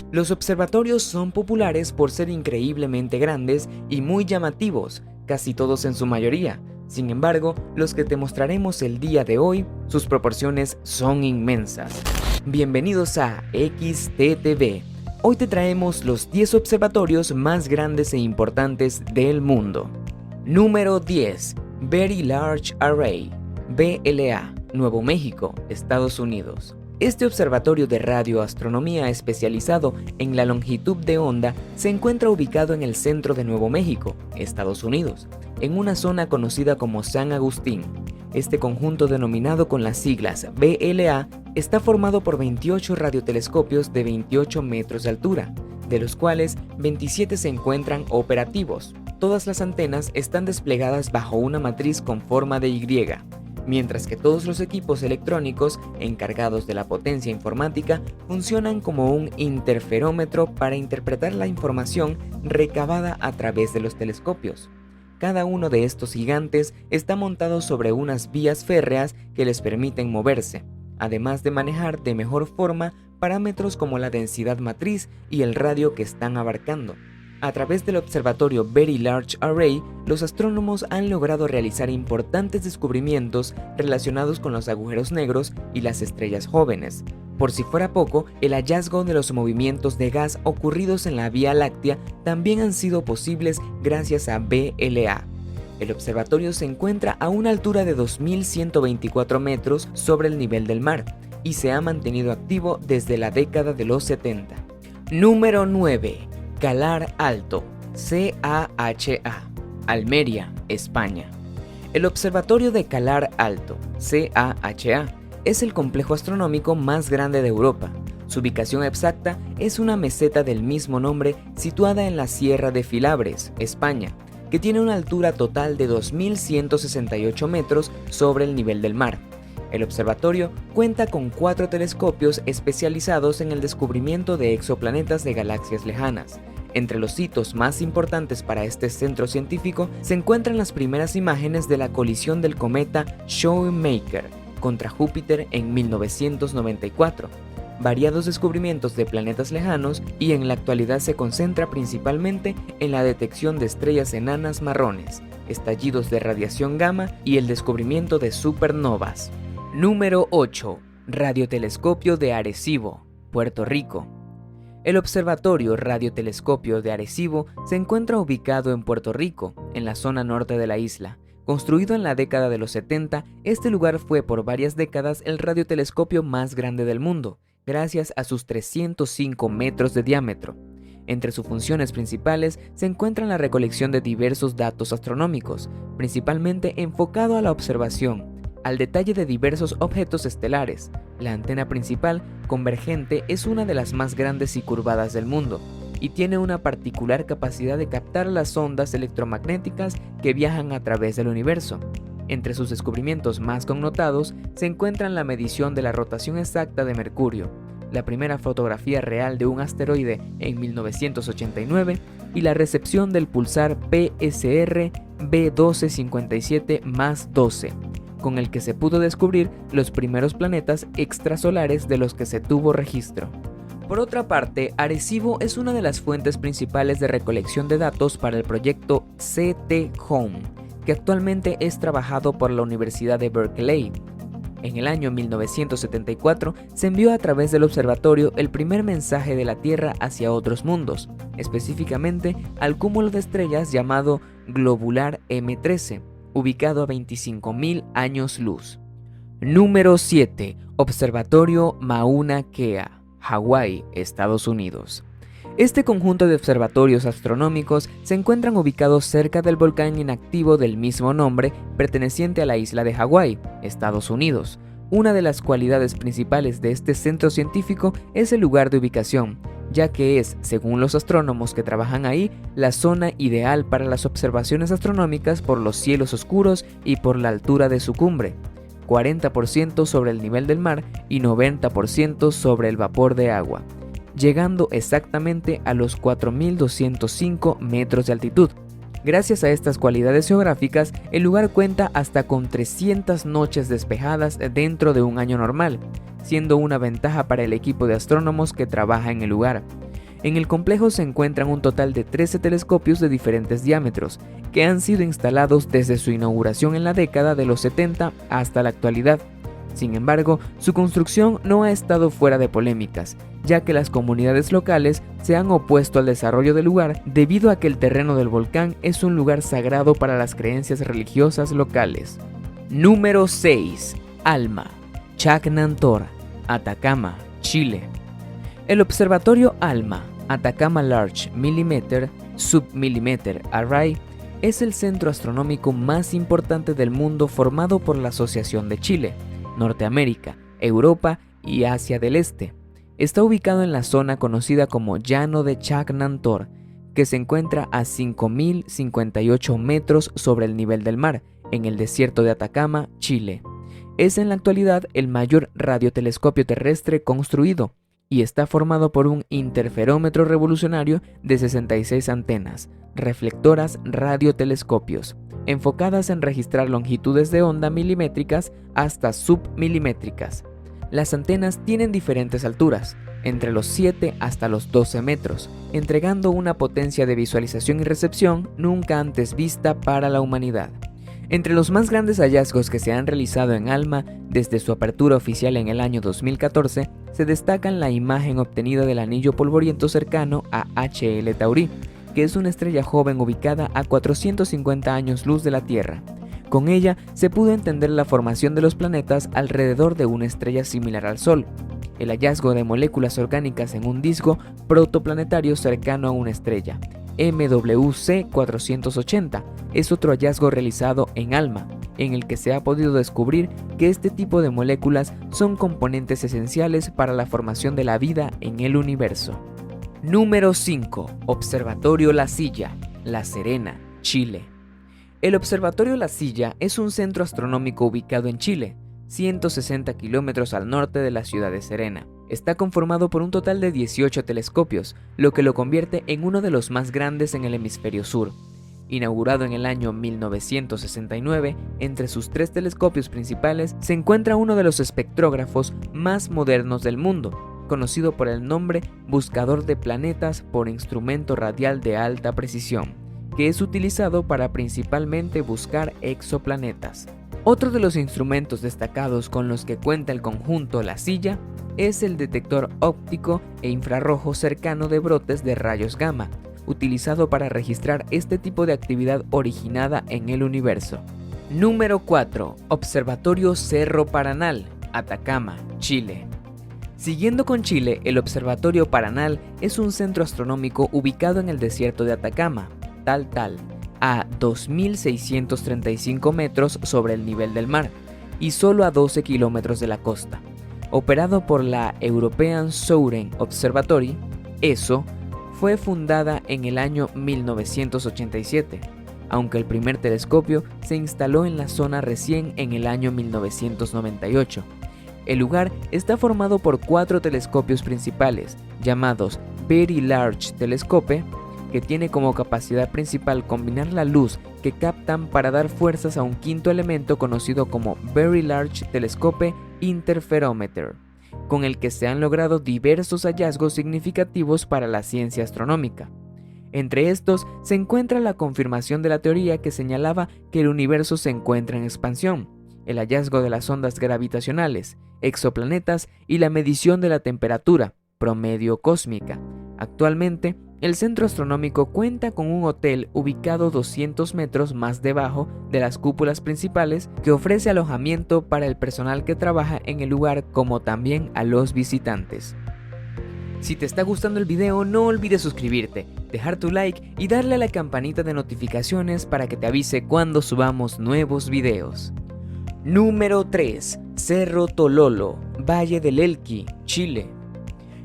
Los observatorios son populares por ser increíblemente grandes y muy llamativos, casi todos en su mayoría. Sin embargo, los que te mostraremos el día de hoy, sus proporciones son inmensas. Bienvenidos a XTTV. Hoy te traemos los 10 observatorios más grandes e importantes del mundo. Número 10. Very Large Array, BLA, Nuevo México, Estados Unidos. Este observatorio de radioastronomía especializado en la longitud de onda se encuentra ubicado en el centro de Nuevo México, Estados Unidos, en una zona conocida como San Agustín. Este conjunto, denominado con las siglas BLA, está formado por 28 radiotelescopios de 28 metros de altura, de los cuales 27 se encuentran operativos. Todas las antenas están desplegadas bajo una matriz con forma de Y, mientras que todos los equipos electrónicos encargados de la potencia informática funcionan como un interferómetro para interpretar la información recabada a través de los telescopios. Cada uno de estos gigantes está montado sobre unas vías férreas que les permiten moverse, además de manejar de mejor forma parámetros como la densidad matriz y el radio que están abarcando. A través del observatorio Very Large Array, los astrónomos han logrado realizar importantes descubrimientos relacionados con los agujeros negros y las estrellas jóvenes. Por si fuera poco, el hallazgo de los movimientos de gas ocurridos en la Vía Láctea también han sido posibles gracias a BLA. El observatorio se encuentra a una altura de 2.124 metros sobre el nivel del mar y se ha mantenido activo desde la década de los 70. Número 9. Calar Alto, CAHA, Almería, España. El Observatorio de Calar Alto, CAHA, es el complejo astronómico más grande de Europa. Su ubicación exacta es una meseta del mismo nombre situada en la Sierra de Filabres, España, que tiene una altura total de 2.168 metros sobre el nivel del mar. El observatorio cuenta con 4 telescopios especializados en el descubrimiento de exoplanetas de galaxias lejanas. Entre los hitos más importantes para este centro científico se encuentran las primeras imágenes de la colisión del cometa Shoemaker contra Júpiter en 1994, variados descubrimientos de planetas lejanos y en la actualidad se concentra principalmente en la detección de estrellas enanas marrones, estallidos de radiación gamma y el descubrimiento de supernovas. Número 8. Radiotelescopio de Arecibo, Puerto Rico. El Observatorio Radiotelescopio de Arecibo se encuentra ubicado en Puerto Rico, en la zona norte de la isla. Construido en la década de los 70, este lugar fue por varias décadas el radiotelescopio más grande del mundo, gracias a sus 305 metros de diámetro. Entre sus funciones principales se encuentran la recolección de diversos datos astronómicos, principalmente enfocado a la observación, al detalle de diversos objetos estelares. La antena principal, convergente, es una de las más grandes y curvadas del mundo, y tiene una particular capacidad de captar las ondas electromagnéticas que viajan a través del universo. Entre sus descubrimientos más connotados se encuentran la medición de la rotación exacta de Mercurio, la primera fotografía real de un asteroide en 1989 y la recepción del pulsar PSR B1257+12, con el que se pudo descubrir los primeros planetas extrasolares de los que se tuvo registro. Por otra parte, Arecibo es una de las fuentes principales de recolección de datos para el proyecto CT Home, que actualmente es trabajado por la Universidad de Berkeley. En el año 1974 se envió a través del observatorio el primer mensaje de la Tierra hacia otros mundos, específicamente al cúmulo de estrellas llamado Globular M13, ubicado a 25.000 años luz. Número 7. Observatorio Mauna Kea, Hawái, Estados Unidos. Este conjunto de observatorios astronómicos se encuentran ubicados cerca del volcán inactivo del mismo nombre, perteneciente a la isla de Hawái, Estados Unidos. Una de las cualidades principales de este centro científico es el lugar de ubicación, ya que es, según los astrónomos que trabajan ahí, la zona ideal para las observaciones astronómicas por los cielos oscuros y por la altura de su cumbre, 40% sobre el nivel del mar y 90% sobre el vapor de agua, llegando exactamente a los 4.205 metros de altitud. Gracias a estas cualidades geográficas, el lugar cuenta hasta con 300 noches despejadas dentro de un año normal, siendo una ventaja para el equipo de astrónomos que trabaja en el lugar. En el complejo se encuentran un total de 13 telescopios de diferentes diámetros, que han sido instalados desde su inauguración en la década de los 70 hasta la actualidad. Sin embargo, su construcción no ha estado fuera de polémicas, ya que las comunidades locales se han opuesto al desarrollo del lugar debido a que el terreno del volcán es un lugar sagrado para las creencias religiosas locales. Número 6. ALMA, Chacnantor, Atacama, Chile. El observatorio ALMA, Atacama Large Millimeter Submillimeter Array, es el centro astronómico más importante del mundo formado por la Asociación de Chile, Norteamérica, Europa y Asia del Este. Está ubicado en la zona conocida como Llano de Chacnantor, que se encuentra a 5.058 metros sobre el nivel del mar, en el desierto de Atacama, Chile. Es en la actualidad el mayor radiotelescopio terrestre construido y está formado por un interferómetro revolucionario de 66 antenas, reflectoras radiotelescopios, enfocadas en registrar longitudes de onda milimétricas hasta submilimétricas. Las antenas tienen diferentes alturas, entre los 7 hasta los 12 metros, entregando una potencia de visualización y recepción nunca antes vista para la humanidad. Entre los más grandes hallazgos que se han realizado en ALMA desde su apertura oficial en el año 2014, se destacan la imagen obtenida del anillo polvoriento cercano a HL Tauri, que es una estrella joven ubicada a 450 años luz de la Tierra. Con ella se pudo entender la formación de los planetas alrededor de una estrella similar al Sol. El hallazgo de moléculas orgánicas en un disco protoplanetario cercano a una estrella, MWC 480, es otro hallazgo realizado en ALMA, en el que se ha podido descubrir que este tipo de moléculas son componentes esenciales para la formación de la vida en el universo. Número 5. Observatorio La Silla, La Serena, Chile. El Observatorio La Silla es un centro astronómico ubicado en Chile, 160 kilómetros al norte de la ciudad de Serena. Está conformado por un total de 18 telescopios, lo que lo convierte en uno de los más grandes en el hemisferio sur. Inaugurado en el año 1969, entre sus 3 telescopios principales se encuentra uno de los espectrógrafos más modernos del mundo, conocido por el nombre Buscador de Planetas por Instrumento Radial de Alta Precisión, que es utilizado para principalmente buscar exoplanetas. Otro de los instrumentos destacados con los que cuenta el conjunto La Silla es el detector óptico e infrarrojo cercano de brotes de rayos gamma, utilizado para registrar este tipo de actividad originada en el universo. Número 4. Observatorio Cerro Paranal, Atacama, Chile. Siguiendo con Chile, el Observatorio Paranal es un centro astronómico ubicado en el desierto de Atacama, a 2.635 metros sobre el nivel del mar y solo a 12 kilómetros de la costa. Operado por la European Southern Observatory, ESO, fue fundada en el año 1987, aunque el primer telescopio se instaló en la zona recién en el año 1998. El lugar está formado por 4 telescopios principales, llamados Very Large Telescope, que tiene como capacidad principal combinar la luz que captan para dar fuerzas a un quinto elemento conocido como Very Large Telescope Interferometer, con el que se han logrado diversos hallazgos significativos para la ciencia astronómica. Entre estos se encuentra la confirmación de la teoría que señalaba que el universo se encuentra en expansión, el hallazgo de las ondas gravitacionales, exoplanetas y la medición de la temperatura promedio cósmica. Actualmente, el centro astronómico cuenta con un hotel ubicado 200 metros más debajo de las cúpulas principales que ofrece alojamiento para el personal que trabaja en el lugar como también a los visitantes. Si te está gustando el video, no olvides suscribirte, dejar tu like y darle a la campanita de notificaciones para que te avise cuando subamos nuevos videos. Número 3. Cerro Tololo, Valle del Elqui, Chile.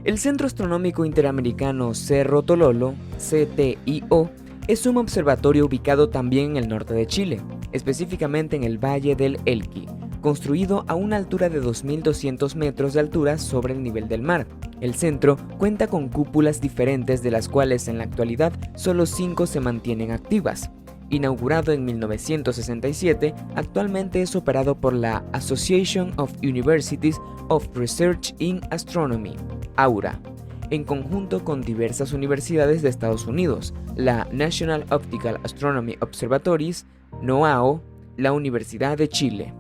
El Centro Astronómico Interamericano Cerro Tololo, CTIO, es un observatorio ubicado también en el norte de Chile, específicamente en el Valle del Elqui, construido a una altura de 2.200 metros de altura sobre el nivel del mar. El centro cuenta con cúpulas diferentes, de las cuales en la actualidad solo 5 se mantienen activas. Inaugurado en 1967, actualmente es operado por la Association of Universities of Research in Astronomy, AURA. en conjunto con diversas universidades de Estados Unidos, la National Optical Astronomy Observatories, NOAO, la Universidad de Chile.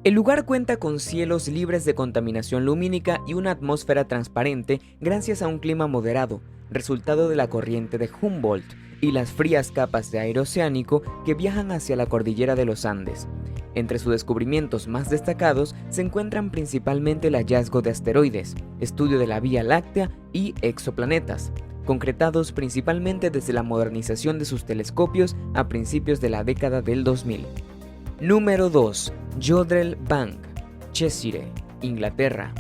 El lugar cuenta con cielos libres de contaminación lumínica y una atmósfera transparente gracias a un clima moderado, resultado de la corriente de Humboldt y las frías capas de aire oceánico que viajan hacia la cordillera de los Andes. Entre sus descubrimientos más destacados se encuentran principalmente el hallazgo de asteroides, estudio de la Vía Láctea y exoplanetas, concretados principalmente desde la modernización de sus telescopios a principios de la década del 2000. Número 2. Jodrell Bank, Cheshire, Inglaterra.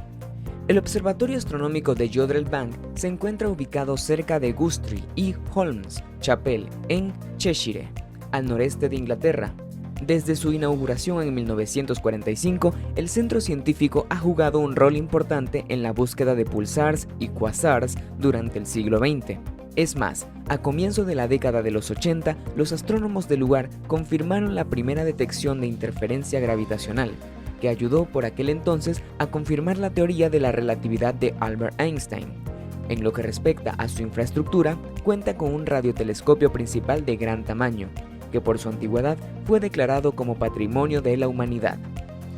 El Observatorio Astronómico de Jodrell Bank se encuentra ubicado cerca de Guthrie y Holmes Chapel, en Cheshire, al noreste de Inglaterra. Desde su inauguración en 1945, el centro científico ha jugado un rol importante en la búsqueda de pulsars y quasars durante el siglo XX. Es más, a comienzo de la década de los 80, los astrónomos del lugar confirmaron la primera detección de interferencia gravitacional, que ayudó por aquel entonces a confirmar la teoría de la relatividad de Albert Einstein. En lo que respecta a su infraestructura, cuenta con un radiotelescopio principal de gran tamaño, que por su antigüedad fue declarado como Patrimonio de la Humanidad.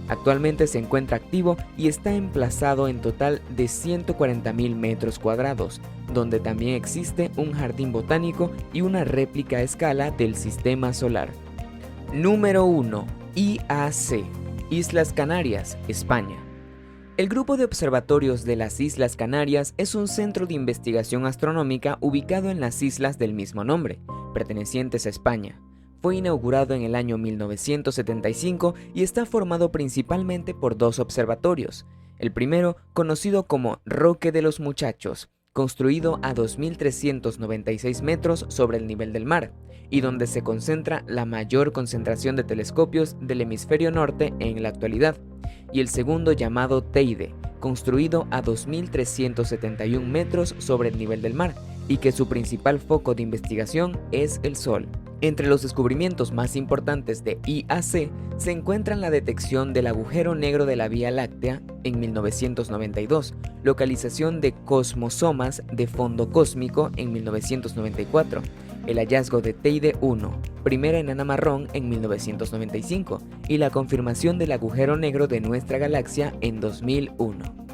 Actualmente se encuentra activo y está emplazado en total de 140.000 metros cuadrados, donde también existe un jardín botánico y una réplica a escala del Sistema Solar. Número 1. IAC, Islas Canarias, España. El Grupo de Observatorios de las Islas Canarias es un centro de investigación astronómica ubicado en las islas del mismo nombre, pertenecientes a España. Fue inaugurado en el año 1975 y está formado principalmente por dos observatorios. El primero, conocido como Roque de los Muchachos, construido a 2.396 metros sobre el nivel del mar, y donde se concentra la mayor concentración de telescopios del hemisferio norte en la actualidad. Y el segundo, llamado Teide, construido a 2.371 metros sobre el nivel del mar, y que su principal foco de investigación es el Sol. Entre los descubrimientos más importantes de IAC se encuentran la detección del agujero negro de la Vía Láctea en 1992, localización de cosmosomas de fondo cósmico en 1994, el hallazgo de Teide 1, primera enana marrón en 1995, y la confirmación del agujero negro de nuestra galaxia en 2001.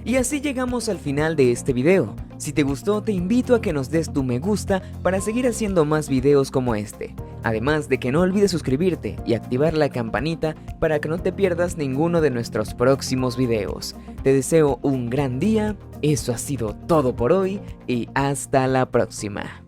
Y así llegamos al final de este video. Si te gustó, te invito a que nos des tu me gusta para seguir haciendo más videos como este. Además de que no olvides suscribirte y activar la campanita para que no te pierdas ninguno de nuestros próximos videos. Te deseo un gran día, eso ha sido todo por hoy y hasta la próxima.